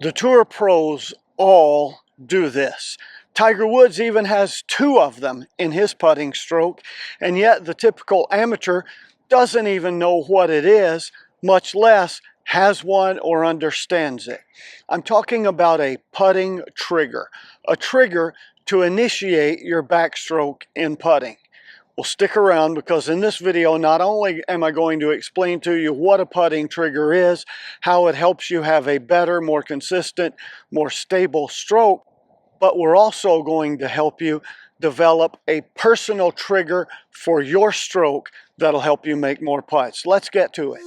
The tour pros all do this. Tiger Woods even has 2 of them in his putting stroke, and yet the typical amateur doesn't even know what it is, much less has one or understands it. I'm talking about a putting trigger, a trigger to initiate your backstroke in putting. Well, stick around, because in this video, not only am I going to explain to you what a putting trigger is, how it helps you have a better, more consistent, more stable stroke, but we're also going to help you develop a personal trigger for your stroke that'll help you make more putts. Let's get to it.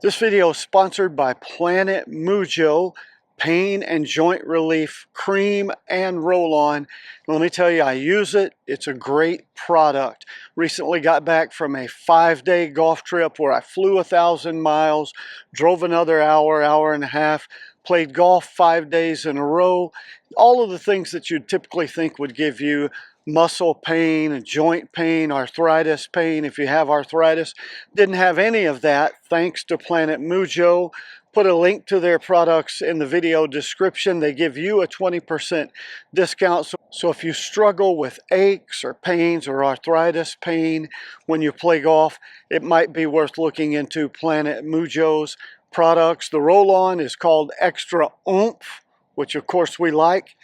This video is sponsored by Planet Mujo Pain and Joint Relief Cream and Roll-On. Let me tell you, I use it. It's a great product. Recently got back from a 5-day golf trip where I flew 1,000 miles, drove another hour and a half, played golf 5 days in a row. All of the things that you'd typically think would give you muscle pain, joint pain, arthritis pain, if you have arthritis. Didn't have any of that thanks to Planet Mujo. Put a link to their products in the video description. They give you a 20% discount. So if you struggle with aches or pains or arthritis pain when you play golf, it might be worth looking into Planet Mujo's products. The roll-on is called Extra Oomph, which of course we like,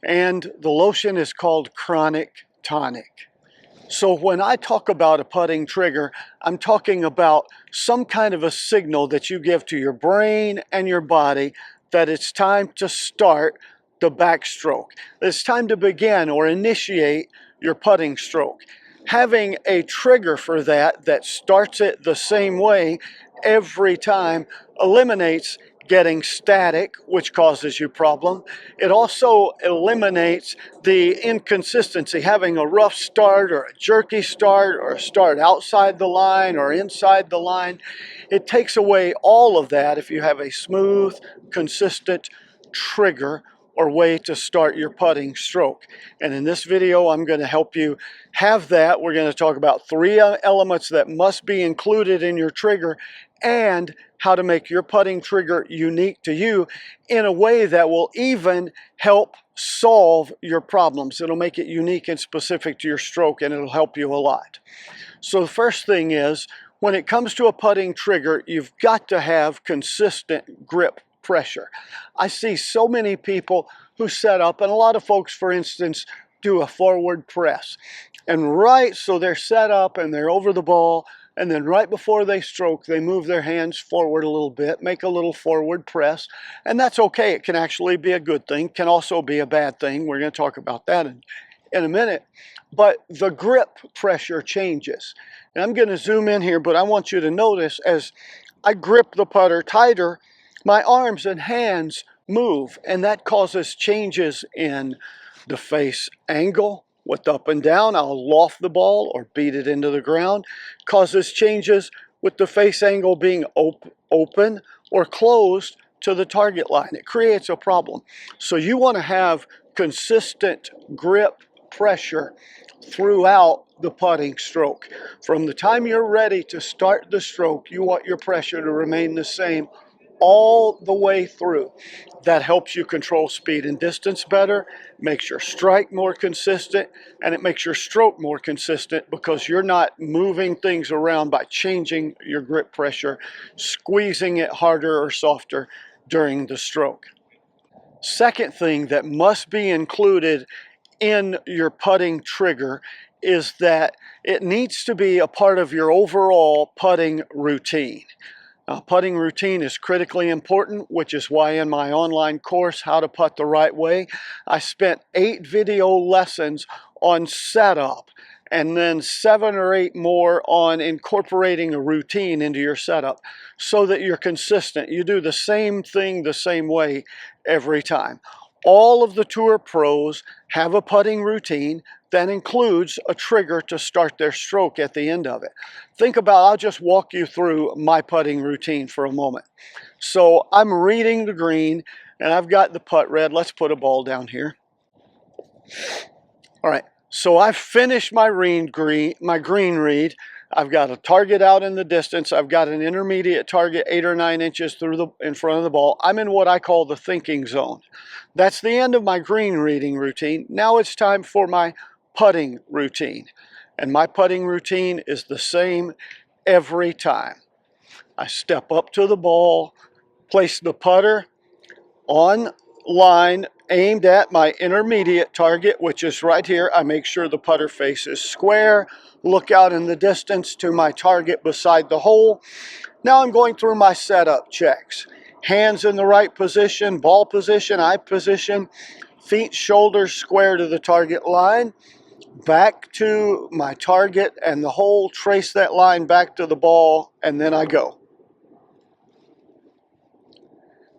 and the lotion is called Chronic Tonic. So when I talk about a putting trigger, I'm talking about some kind of a signal that you give to your brain and your body that it's time to start the backstroke. It's time to begin or initiate your putting stroke. Having a trigger for that starts it the same way every time eliminates getting static, which causes you problem. It also eliminates the inconsistency, having a rough start or a jerky start or a start outside the line or inside the line. It takes away all of that if you have a smooth, consistent trigger or way to start your putting stroke. And in this video, I'm going to help you have that. We're going to talk about 3 elements that must be included in your trigger and how to make your putting trigger unique to you in a way that will even help solve your problems. It'll make it unique and specific to your stroke, and it'll help you a lot. So the first thing is, when it comes to a putting trigger, you've got to have consistent grip pressure. I see so many people who set up, and a lot of folks, for instance, do a forward press. And so they're set up and they're over the ball, and then right before they stroke, they move their hands forward a little bit, make a little forward press, and that's okay. It can actually be a good thing, can also be a bad thing. We're going to talk about that in a minute. But the grip pressure changes. And I'm going to zoom in here, but I want you to notice as I grip the putter tighter, my arms and hands move, and that causes changes in the face angle. With up and down, I'll loft the ball or beat it into the ground. Causes changes with the face angle being open or closed to the target line. It creates a problem. So you want to have consistent grip pressure throughout the putting stroke. From the time you're ready to start the stroke, you want your pressure to remain the same all the way through. That helps you control speed and distance better, makes your strike more consistent, and it makes your stroke more consistent because you're not moving things around by changing your grip pressure, squeezing it harder or softer during the stroke. Second thing that must be included in your putting trigger is that it needs to be a part of your overall putting routine. Putting routine is critically important, which is why in my online course, How to Putt the Right Way, I spent 8 video lessons on setup and then 7 or 8 more on incorporating a routine into your setup so that you're consistent. You do the same thing the same way every time. All of the tour pros have a putting routine that includes a trigger to start their stroke at the end of it. Think about, I'll just walk you through my putting routine for a moment. So I'm reading the green and I've got the putt red. Let's put a ball down here. All right, So I've finished my green read. I've got a target out in the distance. I've got an intermediate target 8 or 9 inches in front of the ball. I'm in what I call the thinking zone. That's the end of my green reading routine. Now it's time for my putting routine. And my putting routine is the same every time. I step up to the ball, place the putter on line aimed at my intermediate target, which is right here. I make sure the putter face is square, look out in the distance to my target beside the hole. Now I'm going through my setup checks. Hands in the right position, ball position, eye position, feet, shoulders square to the target line, back to my target and the hole, trace that line back to the ball, and then I go.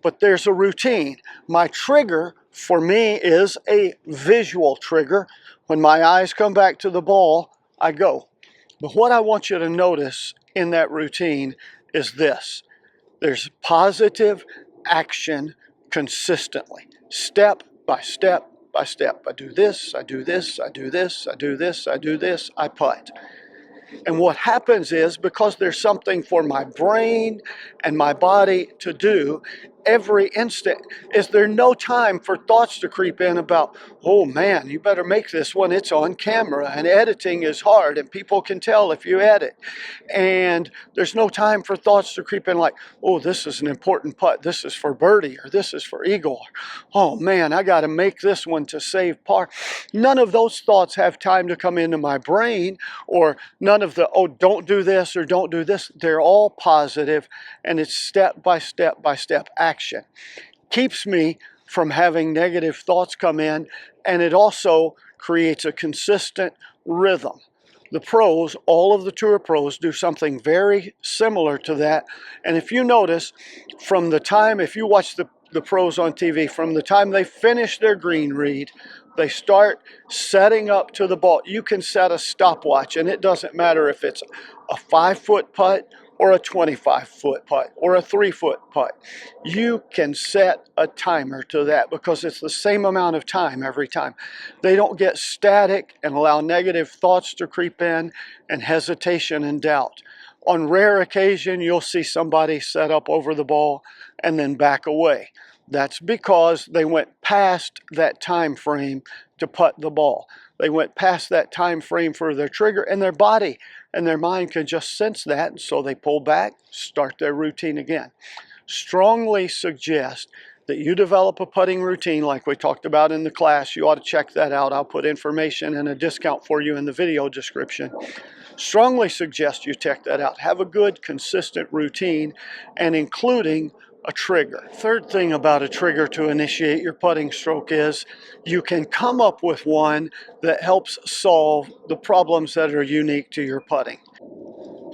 But there's a routine. My trigger for me is a visual trigger. When my eyes come back to the ball, I go. But what I want you to notice in that routine is this. There's positive action consistently, step by step by step. I do this, I do this, I do this, I do this, I do this, I putt. And what happens is, because there's something for my brain and my body to do every instant, is there no time for thoughts to creep in about, oh man, you better make this one, it's on camera, and editing is hard, and people can tell if you edit. And there's no time for thoughts to creep in like, oh, this is an important putt, this is for birdie, or this is for eagle, oh man, I got to make this one to save par. None of those thoughts have time to come into my brain, or none of the, oh, don't do this or don't do this. They're all positive, and it's step by step by step action. Keeps me from having negative thoughts come in, and it also creates a consistent rhythm. The pros, all of the tour pros, do something very similar to that. And if you notice, from the time, if you watch the pros on TV, from the time they finish their green read, they start setting up to the ball. You can set a stopwatch, and it doesn't matter if it's a 5-foot putt or a 25-foot putt or a 3-foot putt. You can set a timer to that because it's the same amount of time every time. They don't get static and allow negative thoughts to creep in and hesitation and doubt. On rare occasion, you'll see somebody set up over the ball and then back away. That's because they went past that time frame to putt the ball. They went past that time frame for their trigger, and their body and their mind can just sense that, and so they pull back, start their routine again. Strongly suggest that you develop a putting routine like we talked about in the class. You ought to check that out. I'll put information and a discount for you in the video description. Strongly suggest you check that out. Have a good, consistent routine, and including a trigger. Third thing about a trigger to initiate your putting stroke is you can come up with one that helps solve the problems that are unique to your putting.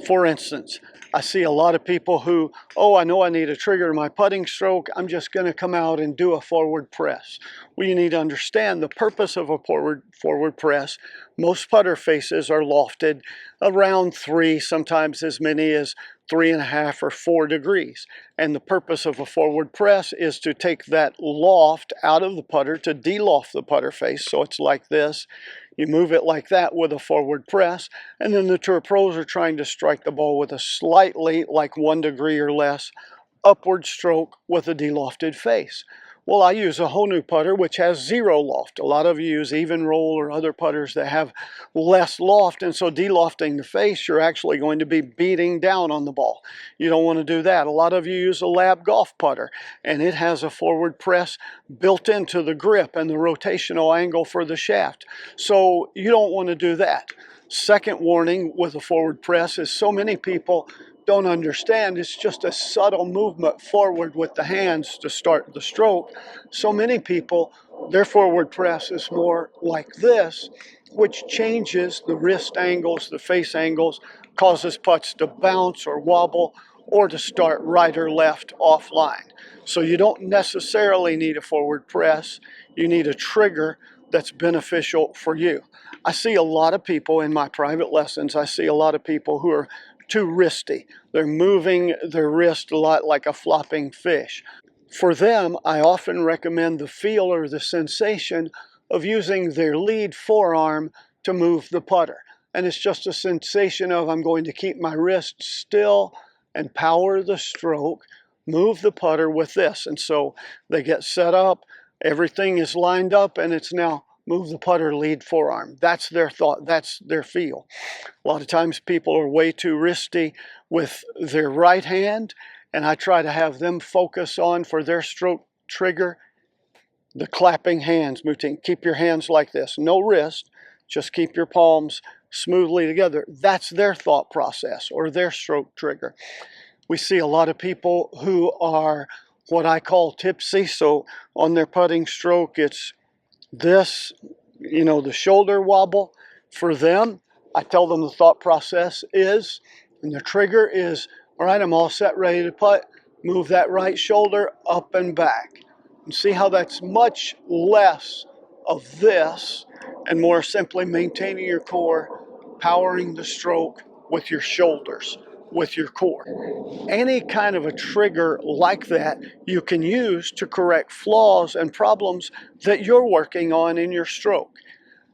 For instance, I see a lot of people who, oh, I know I need a trigger to my putting stroke. I'm just going to come out and do a forward press. Well, you need to understand the purpose of a forward press. Most putter faces are lofted around 3, sometimes as many as 3.5 or 4 degrees. And the purpose of a forward press is to take that loft out of the putter, to de-loft the putter face. So it's like this. You move it like that with a forward press, and then the tour pros are trying to strike the ball with a slightly, like 1 degree or less, upward stroke with a de-lofted face. Well, I use a Honu putter, which has 0 loft. A lot of you use even roll or other putters that have less loft, and so de-lofting the face, you're actually going to be beating down on the ball. You don't want to do that. A lot of you use a lab golf putter, and it has a forward press built into the grip and the rotational angle for the shaft. So you don't want to do that. Second warning with a forward press is so many people don't understand it's just a subtle movement forward with the hands to start the stroke. So many people, their forward press is more like this, which changes the wrist angles, the face angles, causes putts to bounce or wobble or to start right or left offline. So you don't necessarily need a forward press. You need a trigger that's beneficial for you. I see a lot of people in my private lessons, I see a lot of people who are too wristy. They're moving their wrist a lot like a flopping fish. For them, I often recommend the feel or the sensation of using their lead forearm to move the putter. And it's just a sensation of I'm going to keep my wrist still and power the stroke, move the putter with this. And so they get set up, everything is lined up, and it's now move the putter, lead forearm. That's their thought, that's their feel. A lot of times people are way too wristy with their right hand, and I try to have them focus on, for their stroke trigger, the clapping hands routine. Keep your hands like this, no wrist, just keep your palms smoothly together. That's their thought process or their stroke trigger. We see a lot of people who are what I call tipsy. So on their putting stroke, it's this, you know, the shoulder wobble. For them, I tell them the thought process is, and the trigger is, all right, I'm all set, ready to putt. Move that right shoulder up and back. And see how that's much less of this and more simply maintaining your core, powering the stroke with your shoulders, with your core. Any kind of a trigger like that you can use to correct flaws and problems that you're working on in your stroke.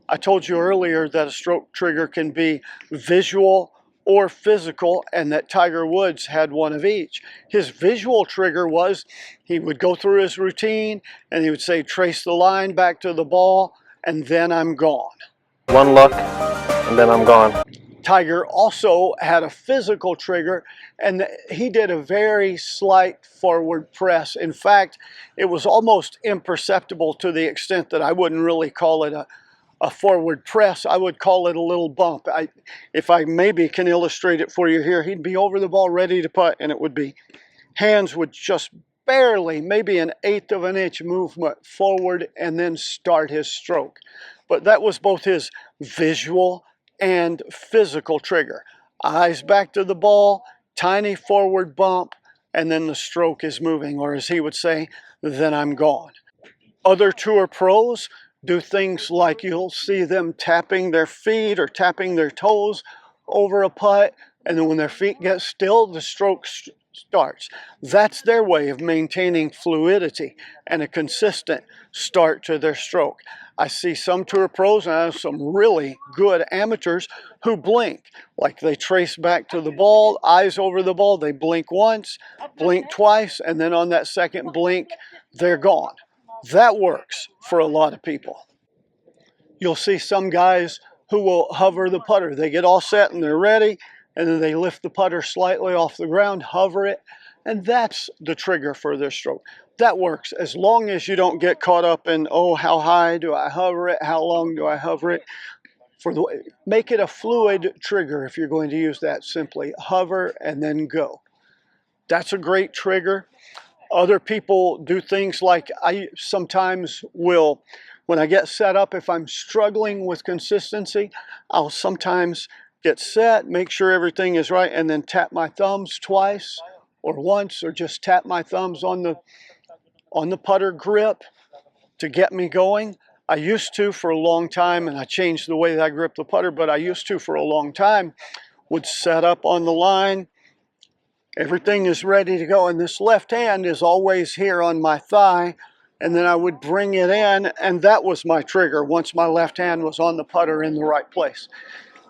I told you earlier that a stroke trigger can be visual or physical, and that Tiger Woods had one of each. His visual trigger was he would go through his routine and he would say, trace the line back to the ball, and then I'm gone. One look, and then I'm gone. Tiger also had a physical trigger, and he did a very slight forward press. In fact, it was almost imperceptible to the extent that I wouldn't really call it a forward press. I would call it a little bump. If I maybe can illustrate it for you here, he'd be over the ball ready to putt, and it would be, hands would just barely, maybe an eighth of an inch movement forward, and then start his stroke. But that was both his visual and physical trigger. Eyes back to the ball, tiny forward bump, and then the stroke is moving, or as he would say, then I'm gone. Other tour pros do things like you'll see them tapping their feet or tapping their toes over a putt, and then when their feet get still, the stroke starts. That's their way of maintaining fluidity and a consistent start to their stroke. I see some tour pros, and I have some really good amateurs who blink, like they trace back to the ball, eyes over the ball, they blink once, blink twice, and then on that second blink, they're gone. That works for a lot of people. You'll see some guys who will hover the putter. They get all set and they're ready, and then they lift the putter slightly off the ground, hover it, and that's the trigger for their stroke. That works as long as you don't get caught up in, oh, how high do I hover it? How long do I hover it? Make it a fluid trigger if you're going to use that. Simply hover and then go. That's a great trigger. Other people do things like I sometimes will, when I get set up, if I'm struggling with consistency, I'll sometimes get set, make sure everything is right, and then tap my thumbs twice or once, or just tap my thumbs on the putter grip to get me going. I used to for a long time, and I changed the way that I grip the putter, but I used to for a long time, would set up on the line. Everything is ready to go, and this left hand is always here on my thigh, and then I would bring it in, and that was my trigger once my left hand was on the putter in the right place.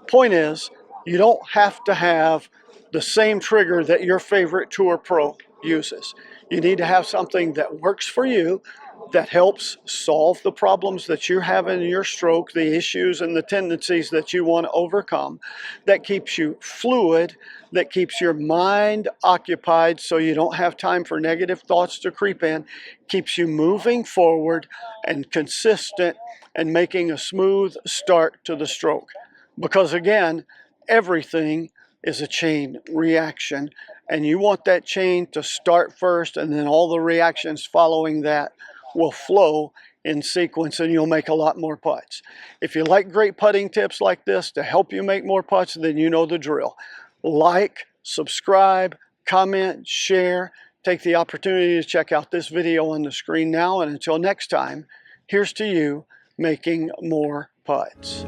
Point is, you don't have to have the same trigger that your favorite tour pro uses. You need to have something that works for you, that helps solve the problems that you have in your stroke, the issues and the tendencies that you want to overcome, that keeps you fluid, that keeps your mind occupied so you don't have time for negative thoughts to creep in, keeps you moving forward and consistent and making a smooth start to the stroke. Because again, everything is a chain reaction, and you want that chain to start first, and then all the reactions following that will flow in sequence, and you'll make a lot more putts. If you like great putting tips like this to help you make more putts, then you know the drill. Like, subscribe, comment, share. Take the opportunity to check out this video on the screen now, and until next time, here's to you making more putts.